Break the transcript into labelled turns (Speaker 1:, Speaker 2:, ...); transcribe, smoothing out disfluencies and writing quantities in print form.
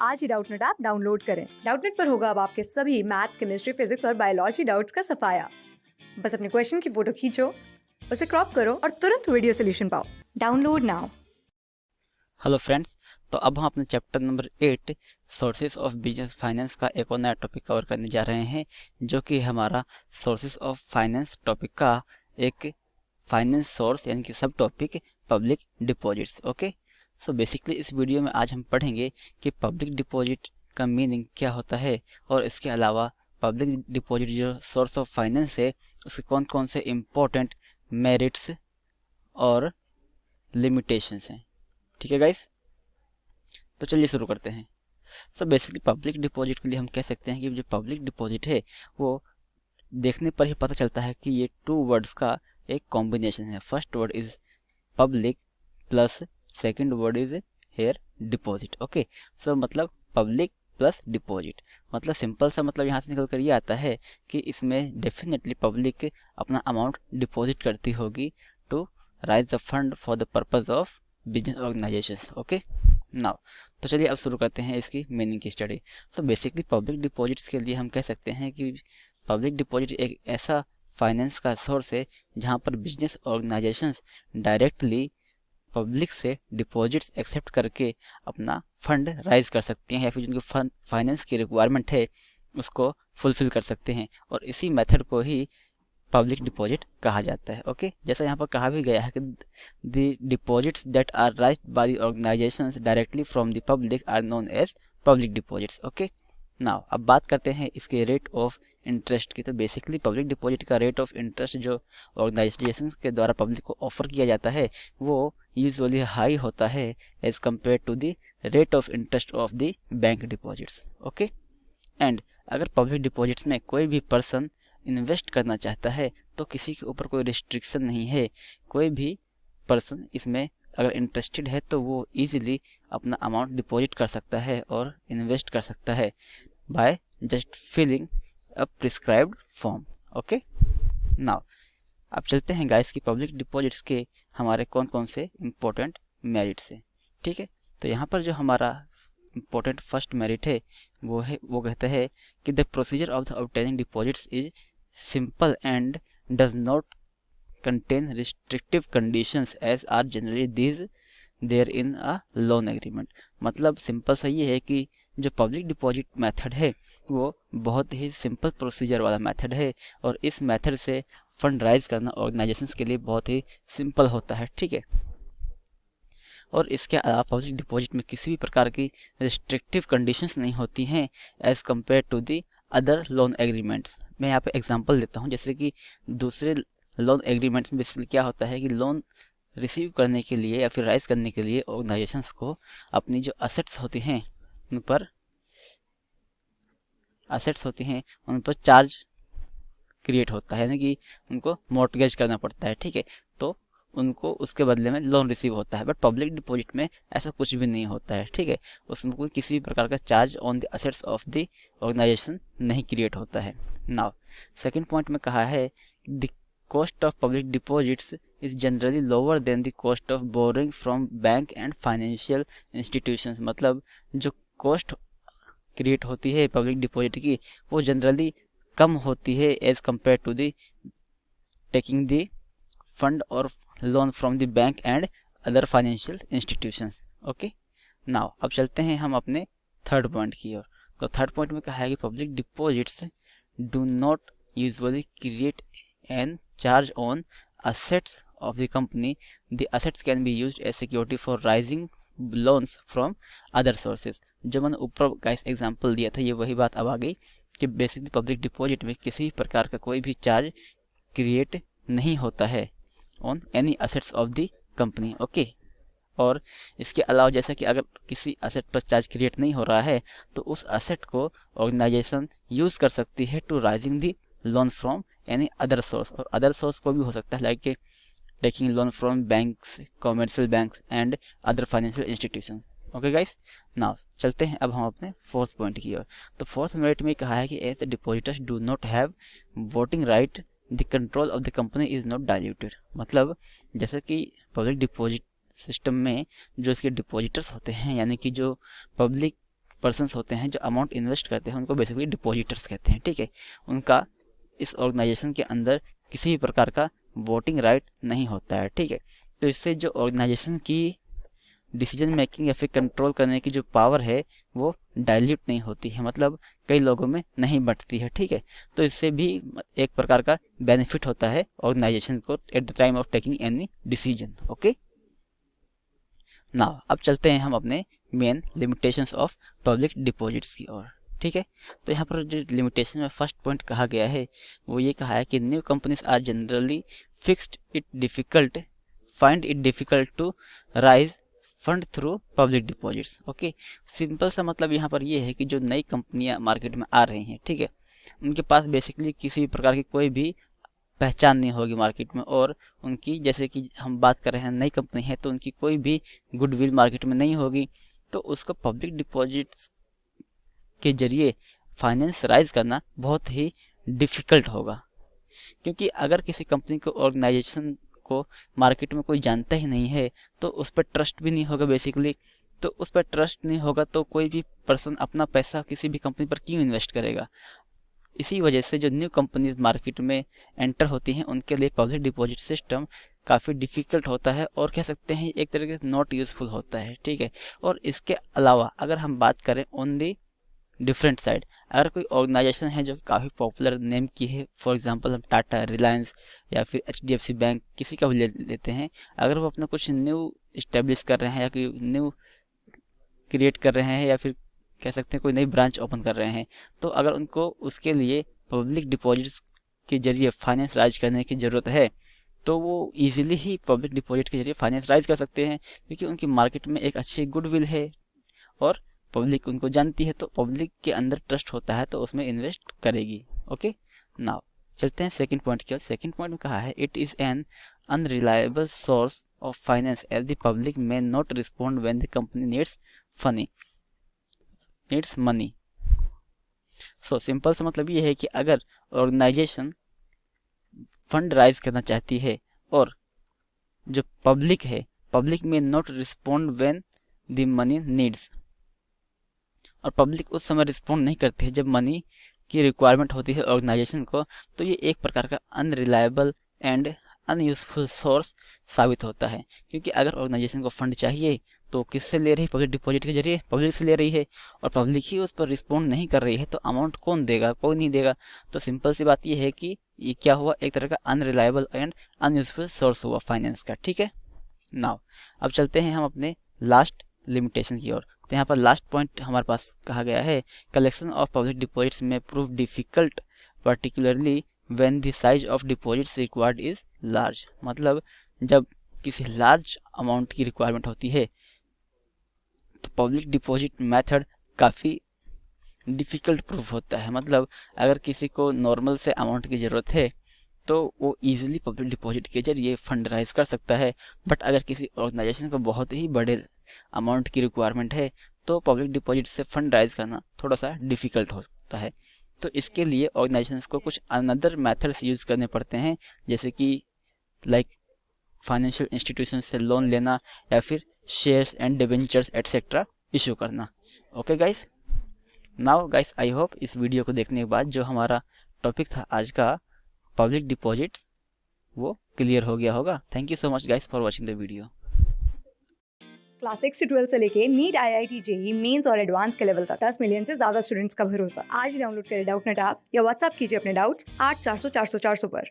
Speaker 1: आज ही Doubtnut app download करें। Doubtnut पर होगा अब आपके सभी मैथ्स, केमिस्ट्री, फिजिक्स और बायोलॉजी डाउट्स का सफाया। बस अपने क्वेश्चन की फोटो खींचो, उसे क्रॉप करो और तुरंत वीडियो सोल्यूशन पाओ। Download now.
Speaker 2: हेलो फ्रेंड्स, तो अब हम अपने chapter number 8 sources of business finance का एक और नया टॉपिक कवर करने जा रहे हैं, जो कि हमारा सोर्सेज ऑफ फाइनेंस टॉपिक का एक फाइनेंस सोर्स यानी कि सब topic public deposits. Okay, so basically इस वीडियो में आज हम पढ़ेंगे कि पब्लिक डिपॉजिट का मीनिंग क्या होता है और इसके अलावा पब्लिक डिपॉजिट जो सोर्स ऑफ फाइनेंस है उसके कौन कौन से इम्पोर्टेंट मेरिट्स और लिमिटेशंस हैं। ठीक है गाइस, तो चलिए शुरू करते हैं। सो बेसिकली पब्लिक डिपॉजिट के लिए हम कह सकते हैं कि जो पब्लिक डिपॉजिट है वो देखने पर ही पता चलता है कि ये टू वर्ड्स का एक कॉम्बिनेशन है। First word is public plus second word is here deposit. Okay, so मतलब पब्लिक प्लस डिपॉजिट, मतलब सिंपल सा मतलब यहाँ से निकल कर ये आता है कि इसमें डेफिनेटली पब्लिक अपना अमाउंट डिपॉजिट करती होगी to raise the fund for the purpose of business organisations. Okay, now तो चलिए अब शुरू करते हैं इसकी मीनिंग की स्टडी। तो बेसिकली पब्लिक डिपॉजिट्स के लिए हम कह सकते हैं कि पब्लिक डिपॉजिट एक ऐसा फाइनेंस का सोर्स है जहां पर बिजनेस ऑर्गेनाइजेशंस डायरेक्टली पब्लिक से डिपॉजिट्स एक्सेप्ट करके अपना फंड राइज कर सकते हैं या फिर जिनकी फंड फाइनेंस की रिक्वायरमेंट है उसको फुलफिल कर सकते हैं, और इसी मेथड को ही पब्लिक डिपॉजिट कहा जाता है। ओके, जैसा यहाँ पर कहा भी गया है कि the deposits that are raised by the organisations directly from the public are known as public deposits. Okay, now अब बात करते हैं इसके रेट ऑफ इंटरेस्ट की। तो बेसिकली पब्लिक डिपॉजिट का रेट ऑफ इंटरेस्ट जो ऑर्गेनाइजेशन के द्वारा पब्लिक को ऑफर किया जाता है वो यूजुअली हाई होता है as compare to the rate of interest of the bank deposits. Okay, and अगर पब्लिक डिपॉजिट्स में कोई भी पर्सन इन्वेस्ट करना चाहता है तो किसी के ऊपर कोई रिस्ट्रिक्शन नहीं है। कोई भी पर्सन इसमें अगर इंटरेस्टेड है तो वो इजीली अपना अमाउंट डिपॉजिट कर सकता है और इन्वेस्ट कर सकता है by just filling a prescribed form. Okay, now अब चलते हैं गाइस की पब्लिक डिपॉजिट्स के हमारे कौन कौन से इम्पोर्टेंट मेरिट्स हैं। ठीक है, तो यहाँ पर जो हमारा इम्पोर्टेंट फर्स्ट मेरिट है वो कहता है कि the procedure of the obtaining deposits is simple and does not contain restrictive conditions as are generally these there in a loan agreement। मतलब सिंपल सा ये है कि जो पब्लिक डिपॉजिट मेथड है वो बहुत ही सिंपल प्रोसीजर वाला मेथड है और इस मेथड से फंड राइज करना ऑर्गेनाइजेशंस के लिए बहुत ही सिंपल होता है। ठीक है, और इसके अलावा पब्लिक डिपॉजिट में किसी भी प्रकार की रिस्ट्रिक्टिव कंडीशंस नहीं होती हैं as compare to the other loan agreements. मैं यहाँ पे एग्जांपल देता हूँ, जैसे कि दूसरे लोन एग्रीमेंट्स में बेसिकली क्या होता है कि लोन रिसीव करने के लिए या फिर राइज करने के लिए ऑर्गेनाइजेशंस को अपनी जो असेट्स होती हैं उन पर चार्ज क्रिएट होता है, यानी कि उनको मॉर्टगेज करना पड़ता है। ठीक है, तो उनको उसके बदले में लोन रिसीव होता है, बट पब्लिक डिपॉजिट में ऐसा कुछ भी नहीं होता है। ठीक है, उसमें कोई किसी भी प्रकार का charge on the assets of the organisation नहीं क्रिएट होता है। नाउ सेकंड पॉइंट में कहा है the cost of public deposits is generally lower than the cost of borrowing from bank and financial institutions। मतलब जो कॉस्ट क्रिएट होती है पब्लिक डिपॉजिट की वो जनरली कम होती है as compare to the taking the fund और loan from the bank and other financial institutions. Okay, now अब चलते हैं हम अपने थर्ड पॉइंट की ओर। तो थर्ड पॉइंट में कहा है कि public deposits do not usually create an charge on assets of the company। The assets can be used as security for raising loans from other sources। जो मैंने ऊपर गाइस एग्जांपल दिया था ये वही बात अब आ गई कि बेसिकली पब्लिक डिपॉजिट में किसी प्रकार का कोई भी चार्ज क्रिएट नहीं होता है on any assets of the company. Okay, और इसके अलावा जैसा कि अगर किसी असेट पर चार्ज क्रिएट नहीं हो रहा है तो उस असेट को ऑर्गेनाइजेशन यूज कर सकती है to raising the loan from any other source, और अदर सोर्स को भी हो सकता है like taking loan from banks, commercial banks and other financial institution. Okay guys, now चलते हैं अब हम अपने फोर्थ पॉइंट की ओर। तो फोर्थ मेरिट में कहा है कि as the depositors do not have voting right the control of the company is not diluted. मतलब जैसे कि पब्लिक डिपॉजिट सिस्टम में जो इसके डिपॉजिटर्स होते हैं यानी कि जो पब्लिक पर्सन्स होते हैं जो अमाउंट इन्वेस्ट करते हैं उनको बेसिकली डिपॉजिटर्स कहते हैं, ठीक है। उनका इस ऑर्गेनाइजेशन के अंदर किसी भी प्रकार का वोटिंग राइट नहीं होता है, ठीक है। तो इससे जो ऑर्गेनाइजेशन की डिसीजन मेकिंग या फिर कंट्रोल करने की जो पावर है वो डाइल्यूट नहीं होती है, मतलब कई लोगों में नहीं बंटती है, ठीक है। तो इससे भी एक प्रकार का बेनिफिट होता है ऑर्गेनाइजेशन को at the time of taking any decision, okay. Now अब चलते हैं हम अपने main limitations of public deposits की ओर, ठीक है। तो यहाँ पर जो लिमिटेशन में फर्स्ट पॉइंट कहा गया है वो ये कहा है कि new companies are generally find it difficult to raise fund through public deposits, okay. Simple सा मतलब यहाँ पर ये है कि जो नई कंपनियां मार्केट में आ रही हैं, ठीक है, उनके पास बेसिकली किसी भी प्रकार की कोई भी पहचान नहीं होगी मार्केट में, और उनकी जैसे कि हम बात कर रहे हैं नई कंपनी है तो उनकी कोई भी गुडविल मार्केट में नहीं होगी, तो उसको पब्लिक डिपॉजिट्स के जरिए फाइनेंस राइज करना बहुत ही डिफ़िकल्ट होगा। क्योंकि अगर किसी कंपनी को ऑर्गेनाइजेशन को मार्केट में कोई जानता ही नहीं है तो उस पर ट्रस्ट भी नहीं होगा बेसिकली। तो उस पर ट्रस्ट नहीं होगा तो कोई भी पर्सन अपना पैसा किसी भी कंपनी पर क्यों इन्वेस्ट करेगा। इसी वजह से जो न्यू कंपनीज मार्केट में एंटर होती हैं उनके लिए पब्लिक डिपॉजिट सिस्टम काफ़ी डिफ़िकल्ट होता है, और कह सकते हैं एक तरीके से नॉट यूज़फुल होता है, ठीक है। और इसके अलावा अगर हम बात करें ऑन दी डिफरेंट साइड, अगर कोई ऑर्गेनाइजेशन है जो काफ़ी पॉपुलर नेम की है, फॉर एग्जांपल हम टाटा, रिलायंस या फिर HDFC बैंक किसी का भी लेते हैं, अगर वो अपना कुछ न्यू इस्टेब्लिश कर रहे हैं या कोई न्यू क्रिएट कर रहे हैं या फिर कह सकते हैं कोई नई ब्रांच ओपन कर रहे हैं, तो अगर उनको उसके लिए पब्लिक डिपॉजिट्स के जरिए फाइनेंस राइज करने की ज़रूरत है तो वो इजीली ही पब्लिक डिपॉजिट के जरिए फाइनेंस राइज कर सकते हैं, क्योंकि उनकी मार्केट में एक अच्छी गुडविल है और पब्लिक उनको जानती है, तो पब्लिक के अंदर ट्रस्ट होता है तो उसमें इन्वेस्ट करेगी, ओके। नाउ चलते हैं सेकंड पॉइंट की ओर। सेकंड पॉइंट में कहा है it is an unreliable source of finance as the public may not respond when the company needs money. So simple सा मतलब ये है कि अगर ऑर्गेनाइजेशन फंड राइज करना चाहती है और जो पब्लिक है, पब्लिक में not respond when the money needs, और पब्लिक उस समय रिस्पॉन्ड नहीं करती है जब मनी की रिक्वायरमेंट होती है ऑर्गेनाइजेशन को, तो ये एक प्रकार का अनरिलायबल एंड अनयूजफुल सोर्स साबित होता है। क्योंकि अगर ऑर्गेनाइजेशन को फंड चाहिए तो किससे ले रही है, पब्लिक डिपॉजिट के जरिए पब्लिक से ले रही है, और पब्लिक ही उस पर रिस्पॉन्ड नहीं कर रही है तो अमाउंट कौन देगा, कोई नहीं देगा। तो सिंपल सी बात ये है कि ये क्या हुआ, एक तरह का अनरिलायबल एंड अनयूजफुल सोर्स हुआ फाइनेंस का, ठीक है। नाउ अब चलते हैं हम अपने लास्ट लिमिटेशन की ओर। तो यहाँ पर लास्ट पॉइंट हमारे पास कहा गया है कलेक्शन ऑफ पब्लिक डिपॉजिट्स में prove difficult particularly when the size of deposits required is large. मतलब जब किसी लार्ज अमाउंट की रिक्वायरमेंट होती है तो पब्लिक डिपॉजिट मेथड काफ़ी डिफ़िकल्ट प्रूफ होता है। मतलब अगर किसी को नॉर्मल से अमाउंट की ज़रूरत है तो वो इजीली पब्लिक डिपॉजिट के जरिए फंड राइज कर सकता है, बट अगर किसी ऑर्गेनाइजेशन को बहुत ही बड़े अमाउंट की रिक्वायरमेंट है तो पब्लिक डिपॉजिट से फंड राइज करना थोड़ा सा डिफ़िकल्ट होता है। तो इसके लिए ऑर्गेनाइजेशंस को कुछ अनदर मेथड्स यूज़ करने पड़ते हैं, जैसे कि लाइक फाइनेंशियल इंस्टीट्यूशन से लोन लेना या फिर shares and debentures etcetera issue करना। Okay guys, now guys I hope इस वीडियो को देखने के बाद जो हमारा टॉपिक था आज का पब्लिक डिपॉजिट्स वो क्लियर हो गया होगा। Thank you so much guys for watching the video.
Speaker 1: Class 6 से 12 से लेके नीट, IIT, JEE मेंस और एडवांस के लेवल तक 10 मिलियन से ज्यादा स्टूडेंट्स का भरोसा। आज ही डाउनलोड करें डाउटनेट ऐप या व्हाट्सएप कीजिए अपने डाउट्स 8400 400 400 पर।